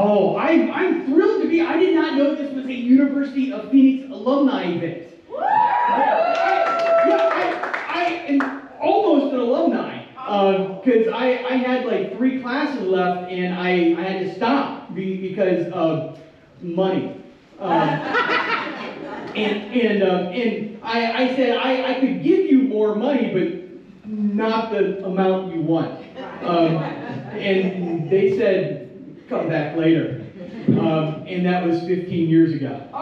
Oh, I'm thrilled to be. I did not know this was a University of Phoenix alumni event. I am almost an alumni because I had like 3 classes left and I had to stop because of money. And I said I could give you more money, but not the amount you want. And they said, come back later. And that was 15 years ago. But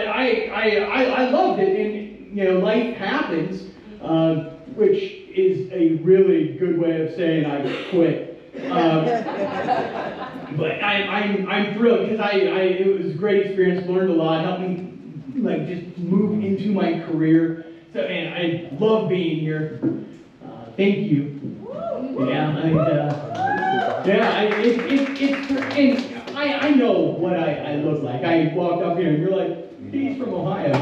I loved it, and you know, life happens, which is a really good way of saying I quit. But I'm thrilled because it was a great experience, learned a lot, helped me like just move into my career. So, and I love being here. Thank you. Yeah, I know what I look like. I walked up here and you're like, he's from Ohio.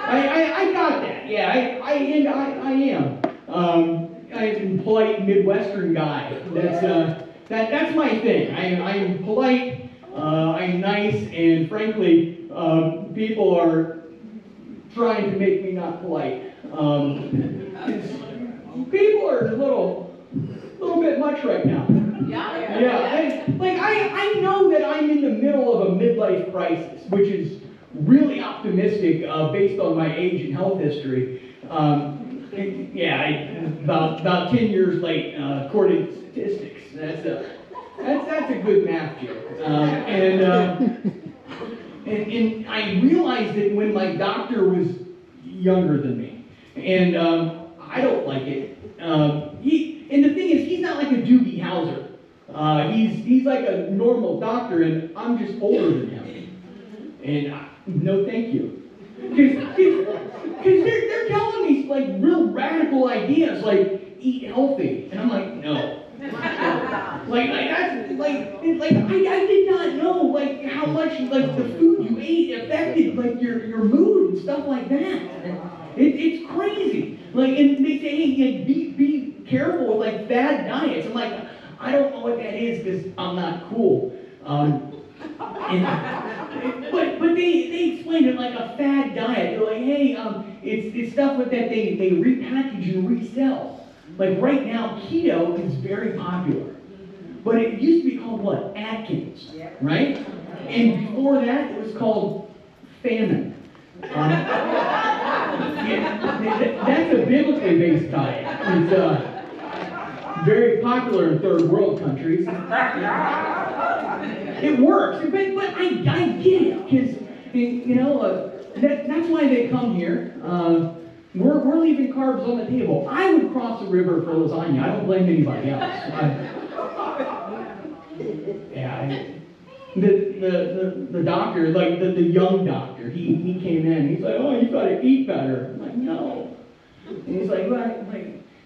I got that. Yeah, I am. I'm a polite Midwestern guy. That's my thing. I'm polite. I'm nice, and frankly, people are trying to make me not polite. People are a little bit much right now. Yeah. I know that I'm in the middle of a midlife crisis, which is really optimistic based on my age and health history. About 10 years late, according to statistics. That's a good math joke. And I realized it when my doctor was younger than me, and I don't like it. And the thing is, he's not like a Doogie Howser. He's like a normal doctor, and I'm just older than him. And no, thank you. Because they're telling me like real radical ideas, like eat healthy, and I'm like, no. I did not know like how much like the food you ate affected like your mood and stuff like that. It's crazy. Like, and they say, hey, be careful with like fad diets. I'm like, I don't know what that is because I'm not cool. But they explain it like a fad diet. They're like, hey, it's stuff like that they repackage and resell. Like right now, keto is very popular. But it used to be called what? Atkins, right? And before that, it was called famine. That's a biblically based diet. It's very popular in third world countries. It works, but I get it because you know that's why they come here. We're leaving carbs on the table. I would cross the river for lasagna. I don't blame anybody else. The doctor, like the young doctor, he came in. He's like, oh, you got to eat better. I'm like, no. And he's like,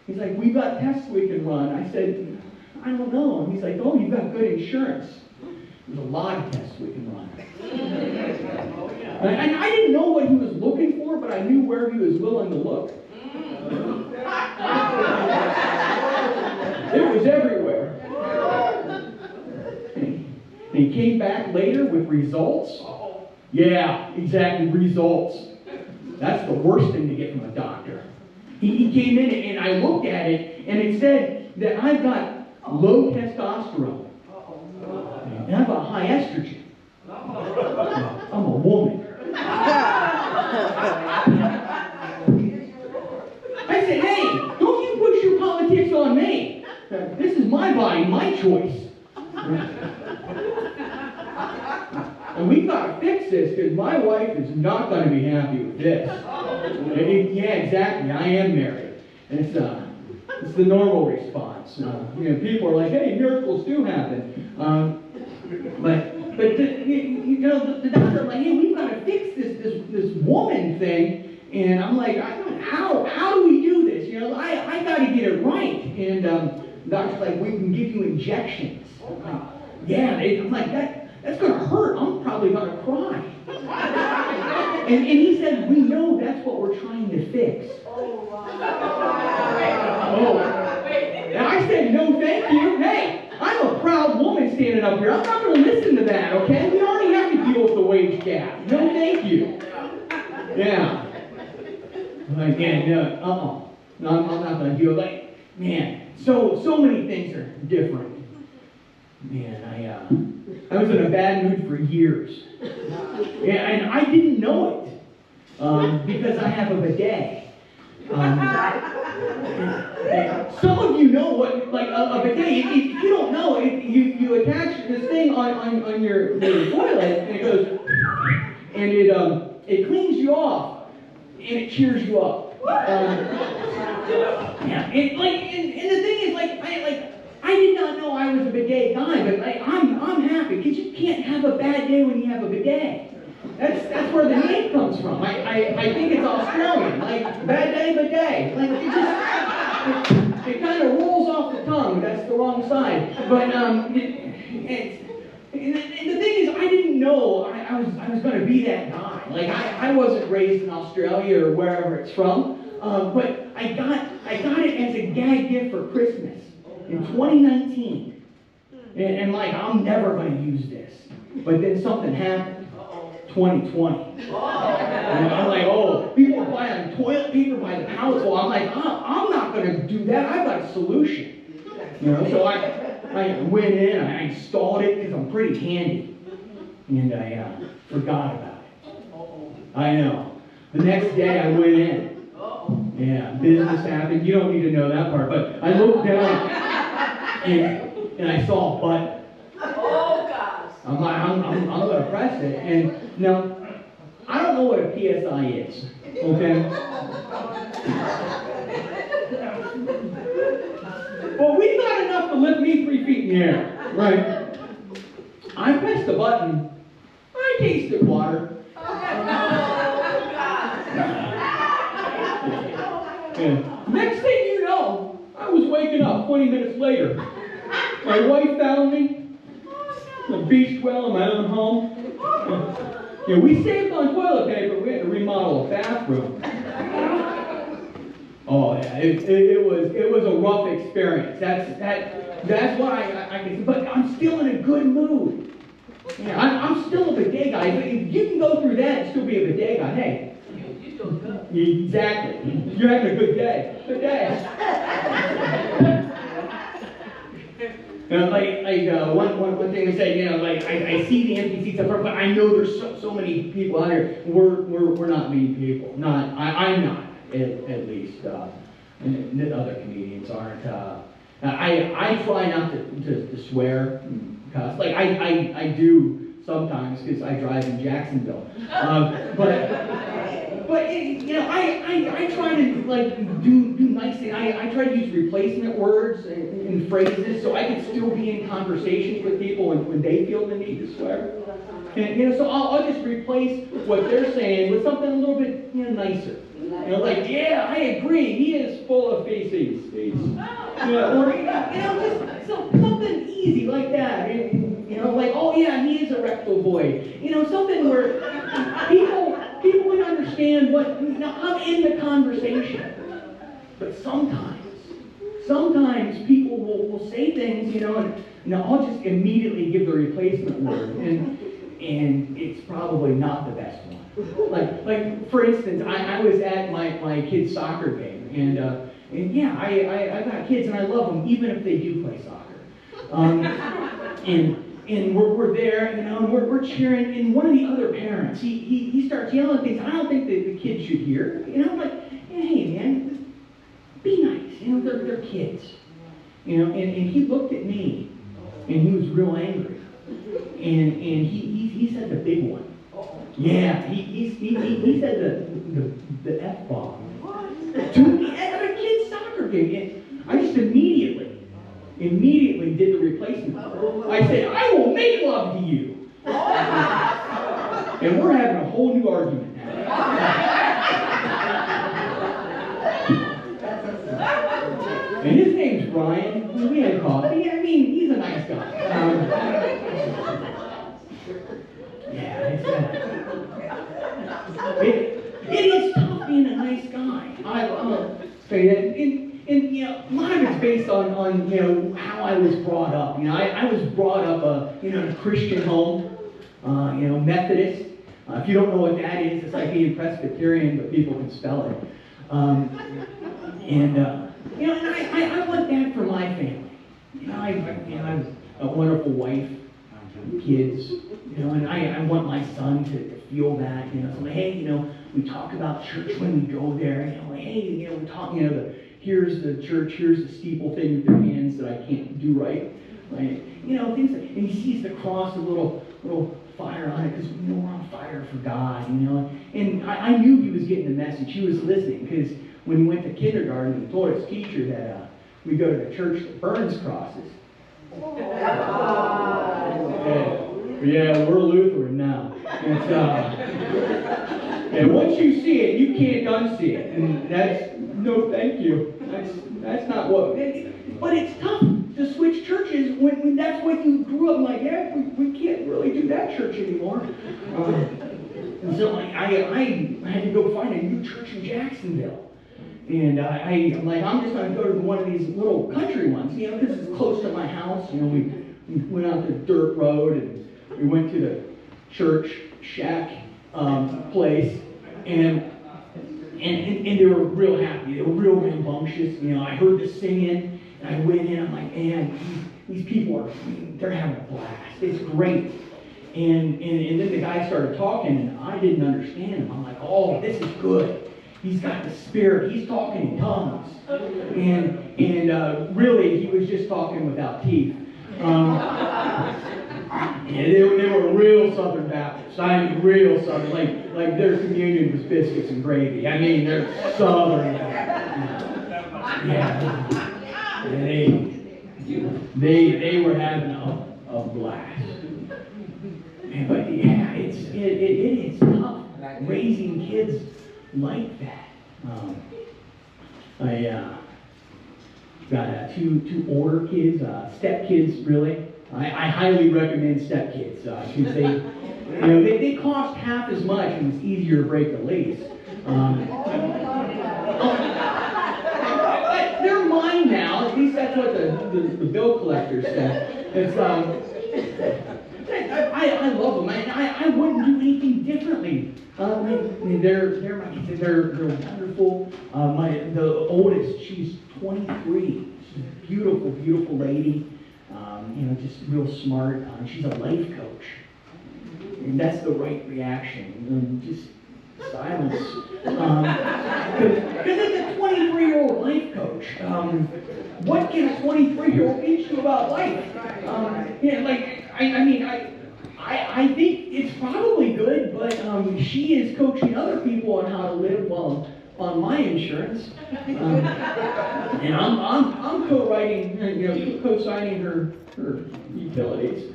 he's like, we've got tests we can run. I said, I don't know. And he's like, oh, you've got good insurance. There's a lot of tests we can run. And I didn't know what he was looking for, but I knew where he was willing to look. It was everywhere. And he came back later with results. Yeah, exactly, results. That's the worst thing to get from a doctor. He came in and I looked at it, and it said that I've got low testosterone. And I've got high estrogen. I'm a woman. I said, hey, don't you push your politics on me. This is my body, my choice. And we've got to fix this because my wife is not going to be happy with this. Yeah, exactly. I am married. And it's the normal response. People are like, hey, miracles do happen. But the doctor, I'm like, hey, we've got to fix this woman thing. And I'm like, how do we do this? I got to get it right. And the doctor's like, we can give you injections. I'm like, yeah, I'm like, that's going to hurt. I'm probably going to cry. And he said, we know that's what we're trying to fix. Oh. And I said, no, thank thank you. Hey, I'm a proud woman standing up here. I'm not going to listen to that, okay? We already have to deal with the wage gap. No, thank you. Yeah. Like, man, no, I'm not going to deal. Like, man, so many things are different. Man, I was in a bad mood for years. Yeah, and I didn't know it because I have a bidet. Some of you know what, like a bidet. If you don't know, you attach this thing on your toilet, and it goes, and it cleans you off, and it cheers you up. Yeah, and the thing is, I did not know I was a bidet guy, but I'm happy because you can't have a bad day when you have a bidet. That's where the name comes from. I think it's Australian, like bad day, bidet. Like it kind of rolls off the tongue. That's the wrong side. But and the thing is, I didn't know I was going to be that guy. Like I wasn't raised in Australia or wherever it's from, but I got it as a gag gift for Christmas in 2019, and like I'm never going to use this. But then something happened. 2020. And I'm like, oh, people are buying toilet paper by the poundful. I'm like, I'm not going to do that. I've got a solution. You know, so I went in, I installed it because I'm pretty handy, and I forgot about it. I know. The next day I went in. Yeah, business happened. You don't need to know that part, but I looked down and I saw a button. I'm like, I'm going to press it. And now, I don't know what a PSI is, okay? Well, we've got enough to lift me 3 feet in the air, right? I pressed the button. I tasted water. And next thing you know, I was waking up 20 minutes later. My wife found me. A beach well in my own home. Yeah, we saved on toilet paper. We had to remodel a bathroom. Oh yeah, it was a rough experience. That's what I can. But I'm still in a good mood. Yeah, I'm still a bidet guy. If you can go through that and still be a bidet guy, hey. You feel good. Exactly. You're having a good day. Good day. You know, one thing we say, you know, like I see the empty seats up front, but I know there's so many people out here. We're not mean people. I'm not at least. And the other comedians aren't. I try not to swear and cuss. Like I do sometimes because I drive in Jacksonville. But you know, I try to like do nice things. I try to use replacement words and phrases so I can still be in conversations with people when they feel the need to swear. And you know, so I'll just replace what they're saying with something a little bit nicer. You know, like, yeah, I agree. He is full of feces. You know, or just something easy like that. You know, like, oh yeah, he is a rectal boy. You know, something where people would understand what. I'm in the conversation, but sometimes people will say things, you know, and I'll just immediately give the replacement word, and it's probably not the best one. Like for instance, I was at my kid's soccer game, and yeah, I got kids and I love them even if they do play soccer. And we're there, you know, and we're cheering, and one of the other parents, he starts yelling things I don't think the kids should hear. You know, I'm like, hey man, be nice. You know, they're kids. You know, and he looked at me, and he was real angry, and he said the big one. Yeah, he said the F-bomb to me at a kid's soccer game. And I just immediately did the replacement. I said, I will make love to you. And we're having a whole new argument now. And his name's Brian. We had coffee. I mean, he's a nice guy. Yeah, it is tough being a nice guy. I say that. And and a lot of it's based on how I was brought up. I was brought up in a Christian home, Methodist. If you don't know what that is, it's like being Presbyterian, but people can spell it. And I want that for my family. I have a wonderful wife, kids, and I want my son to feel that, so hey, we talk about church when we go there, hey, we talk, here's the church, here's the steeple thing with your hands that I can't do right, things like, and he sees the cross, a little fire on it, because we're on fire for God, and I knew he was getting the message, he was listening, because when he went to kindergarten, he told his teacher that we go to the church that burns crosses. Yeah, we're Lutheran now. And once you see it, you can't unsee it. And that's, no thank you. That's not what, but it's tough to switch churches when that's what you grew up like, yeah, we can't really do that church anymore. And so I had to go find a new church in Jacksonville. And I'm like, I'm just going to go to one of these little country ones, because it's close to my house. We went out the dirt road and we went to the church shack place, and they were real happy. They were real rambunctious. I heard the singing, and I went in. I'm like, man, these people they're having a blast. It's great. And then the guy started talking, and I didn't understand him. I'm like, oh, this is good. He's got the Spirit. He's talking in tongues. And really, he was just talking without teeth. They were real Southern Baptists. Real Southern. Like their communion was biscuits and gravy. They're Southern Baptists. Yeah. They were having a blast. But yeah, it is tough raising kids like that. I got two older kids, step kids really. I highly recommend step kids because they cost half as much and it's easier to break the lease. They're mine now. At least that's what the bill collector said. It's I love them. I wouldn't do anything differently. They're wonderful. The oldest, she's 23. She's a beautiful, beautiful lady. Just real smart. She's a life coach, and that's the right reaction. Just silence. Because it's a 23-year-old life coach. What can a 23-year-old teach you about life? I think it's probably good, but she is coaching other people on how to live on my insurance, and I'm co-signing her utilities.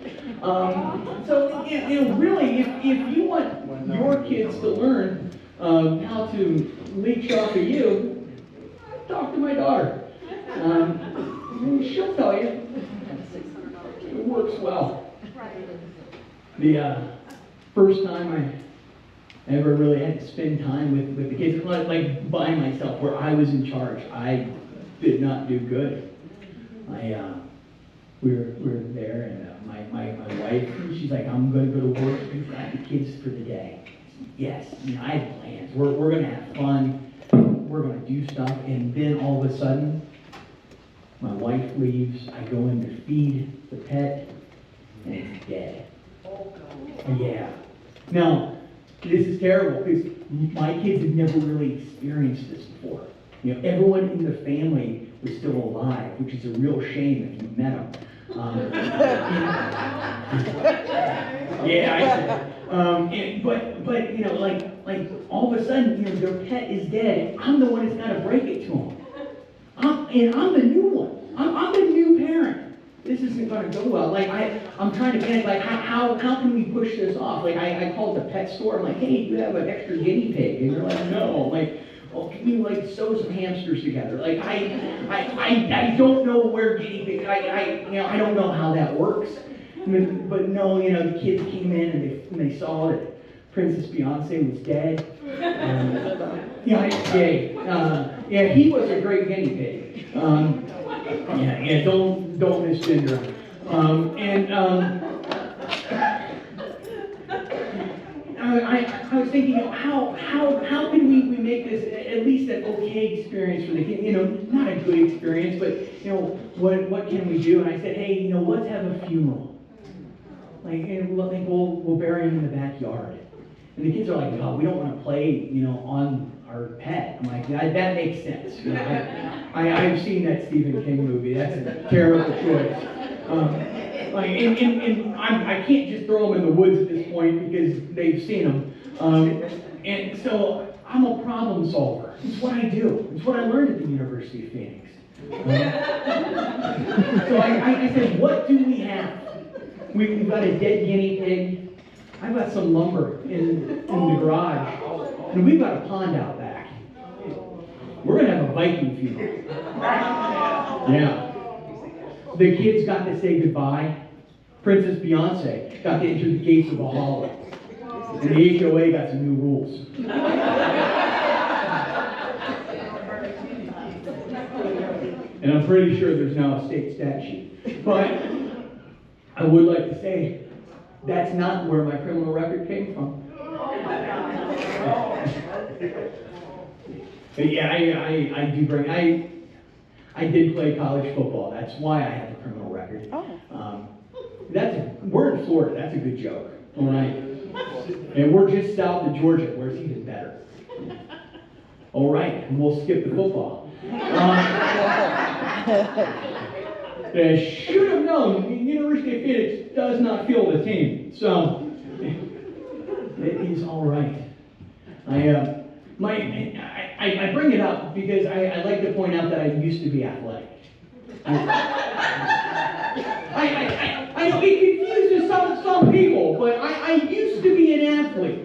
So really, if you want your kids to learn how to leech off of you, talk to my daughter. She'll tell you. It works well. The first time I ever really had to spend time with the kids, like by myself, where I was in charge, I did not do good. We were there, and my wife, she's like, I'm going to go to work and grab the kids for the day. Yes, I had plans. We're going to have fun. We're going to do stuff, and then all of a sudden, my wife leaves. I go in to feed the pet, and it's dead. Yeah. Now, this is terrible because my kids have never really experienced this before. Everyone in the family was still alive, which is a real shame if you met them. Yeah, I said. But all of a sudden, their pet is dead. I'm the one that's got to break it to them. And I'm the new one. I'm the new parent. This isn't going to go well. I'm trying to panic. How can we push this off? I called the pet store. I'm like, hey, do you have an extra guinea pig? And they're like, no. I'm like, well, can you sew some hamsters together? I don't know where guinea pigs. I don't know how that works. But no, the kids came in and they saw that Princess Beyonce was dead. Yay. Yeah, he was a great guinea pig. Yeah, don't misgender him. I was thinking, how can we make this at least an okay experience for the kid? Not a good experience, but what can we do? And I said, hey, let's have a funeral. We'll bury him in the backyard. And the kids are like, oh, we don't want to play, on our pet. I'm like, that makes sense. I've seen that Stephen King movie. That's a terrible choice. I can't just throw them in the woods at this point because they've seen them. And so I'm a problem solver. It's what I do. It's what I learned at the University of Phoenix. So I said, what do we have? We've got a dead guinea pig. I've got some lumber in the garage. And we've got a pond out back. We're going to have a Viking funeral. Yeah. The kids got to say goodbye. Princess Beyonce got to enter the gates of Valhalla. And the HOA got some new rules. And I'm pretty sure there's now a state statute. But I would like to say, that's not where my criminal record came from. But yeah, I did play college football. That's why I have a criminal record. We're in Florida. That's a good joke. All right. And we're just south of Georgia, where it's even better. All right, and we'll skip the football. I should have known the University of Phoenix does not field a team, so it is all right. I bring it up because I like to point out that I used to be athletic. I know it confuses some people, but I used to be an athlete.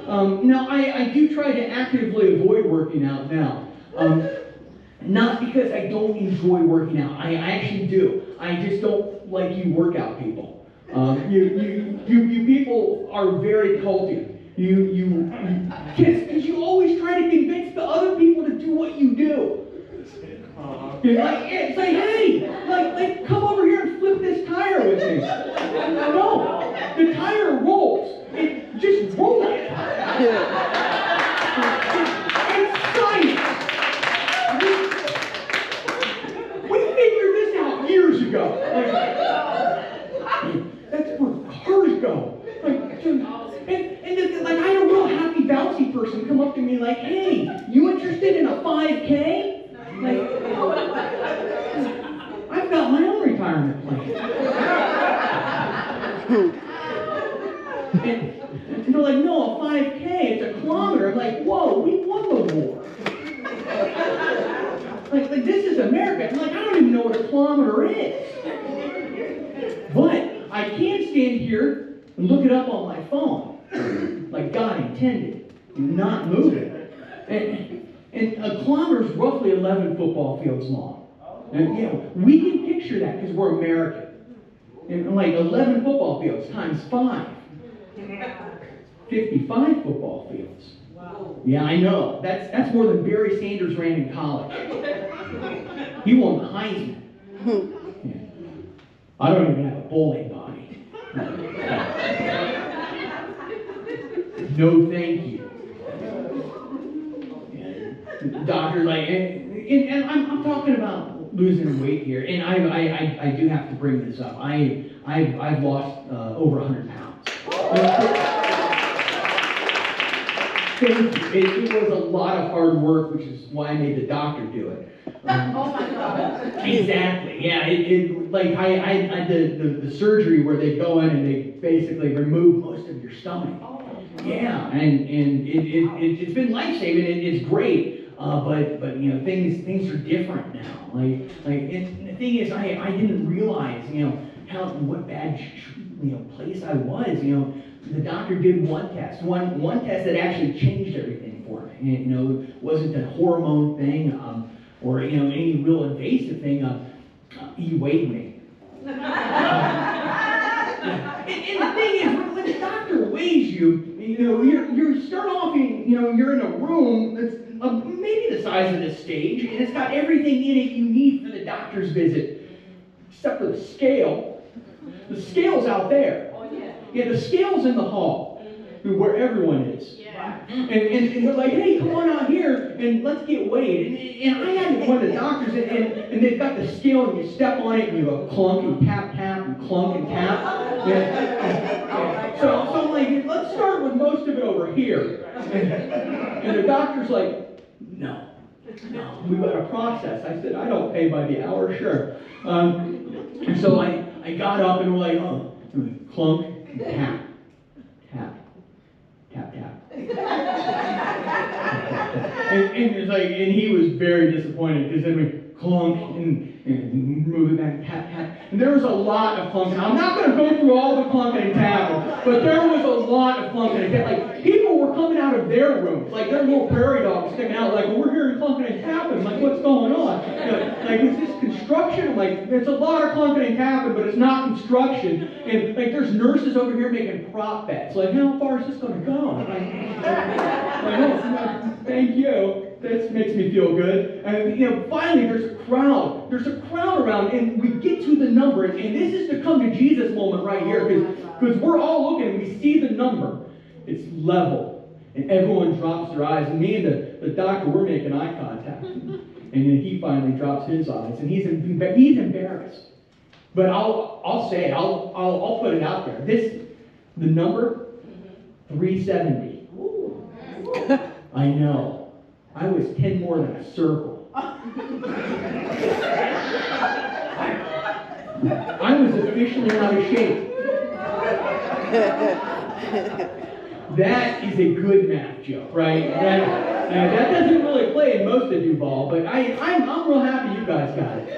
Now I do try to actively avoid working out now. Not because I don't enjoy working out. I actually do. I just don't like you workout people. You people are very culty. Because you always try to convince the other people to do what you do. It's like, hey, come over here and flip this tire with me. No, the tire rolls. It just rolls. It's science. We figured this out years ago. That's where cars go. And I had a real happy, bouncy person come up to me like, hey, you interested in a 5K? I've got my own retirement plan. And they're like, no, a 5K, it's a kilometer. I'm like, whoa, we won the war. Like this is America. I'm like, I don't even know what a kilometer is. But I can stand here and look it up on my phone, like God intended, not move it. And a kilometer is roughly 11 football fields long. And we can picture that because we're American. And like 11 football fields times 5. 55 football fields. Wow. Yeah, I know. That's more than Barry Sanders ran in college. He won the Heisman. Yeah. I don't even have a bowling body. No, thank you. And doctors like, and I'm talking about losing weight here, and I do have to bring this up. I've lost over 100 pounds. It was a lot of hard work, which is why I made the doctor do it. Oh my God. Exactly. Yeah. I did the surgery where they go in and they basically remove most of your stomach. Yeah, and it's been life-saving. It's great. But things are different now. And the thing is, I didn't realize what bad place I was. The doctor did one test that actually changed everything for me. It wasn't a hormone thing or any real invasive thing. He weighed me. And the thing is, when the doctor weighs you, you start off in you're in a room that's maybe the size of this stage, and it's got everything in it you need for the doctor's visit, except for the scale. The scale's out there. Yeah, the scale's in the hall, where everyone is. And they're like, hey, come on out here and let's get weighed. And I had one of the doctors, and they've got the scale, and you step on it, and you go clunk and tap, tap, and clunk and tap. Yeah. So I'm like, let's start with most of it over here. And the doctor's like, no, we've got a process. I said, I don't pay by the hour, sure. And so I got up and we're like, oh, clunk and tap, tap, tap, tap. And it's like, and he was very disappointed because then we clunk and move it back, tap, tap. And there was a lot of clunking. I'm not going to go through all the clunking and tapping, but there was a lot of clunking and tapping. Like, people were coming out of their rooms, like their little prairie dogs sticking out, like, well, we're hearing clunking and tapping. I'm like, what's going on? You know, like, is this construction? I'm like, there's a lot of clunking and tapping, but it's not construction. And like, there's nurses over here making prop bets. Like, how far is this going to go? Thank you. That makes me feel good. And finally, there's a crowd. There's a crowd around, and we get to the number. And this is the come to Jesus moment right here, because we're all looking and we see the number. It's level, and everyone drops their eyes. And me and the doctor, we're making eye contact. And then he finally drops his eyes, and he's embarrassed. But I'll say it. I'll put it out there. The number 370. I know. I was 10 more than a circle. I was officially out of shape. That is a good math joke, right? That doesn't really play in most of Duval, but I'm real happy you guys got it.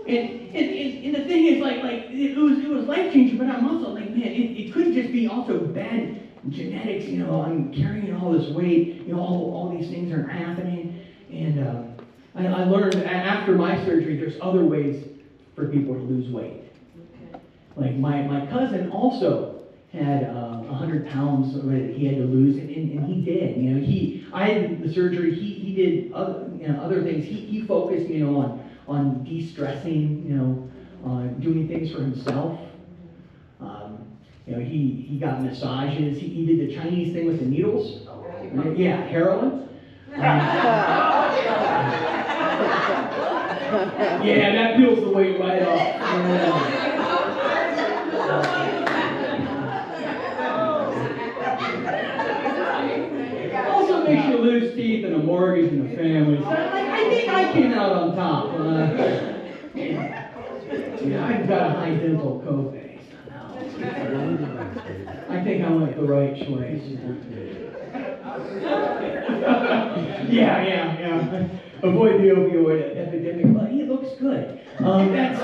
And the thing is, like it was life changing, but I'm also like, man, it could just be also bad genetics. I'm carrying all this weight. All these things are happening, and I learned after my surgery, there's other ways for people to lose weight. Like my cousin also had 100 pounds that he had to lose, and he did. I had the surgery. He did other things. He focused on de-stressing, doing things for himself. He got massages. He did the Chinese thing with the needles. Yeah, heroin. Yeah, that peels the weight right off. Also makes you lose teeth and a mortgage and a family. So I think I came out on top. I've got a high dental copay. I think I went the right choice. Yeah. Avoid the opioid epidemic. But he looks good. That's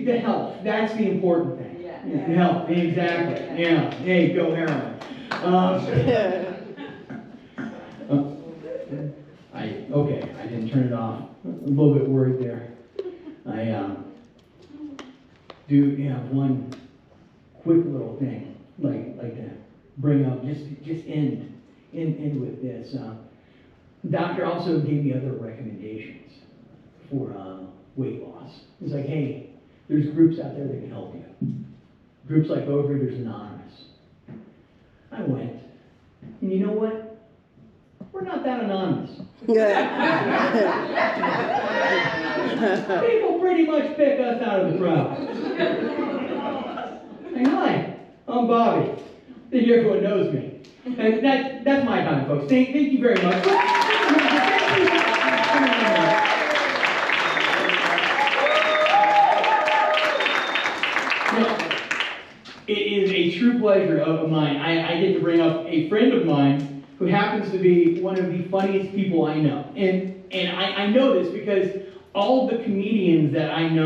the health. That's the important thing. The health, exactly. Yeah. Hey, go heroin. I didn't turn it off. A little bit worried there. I do have one quick little thing like to bring up. Just end with this. Doctor also gave me other recommendations for weight loss. He's like, hey, there's groups out there that can help you. Groups like Overeaters Anonymous. I went, and you know what? We're not that anonymous. People pretty much pick us out of the crowd. Hey, hi, I'm Bobby. I think everyone knows me. And that's my time, folks. Thank you very much. It is a true pleasure of mine. I get to bring up a friend of mine who happens to be one of the funniest people I know. And I know this because all the comedians that I know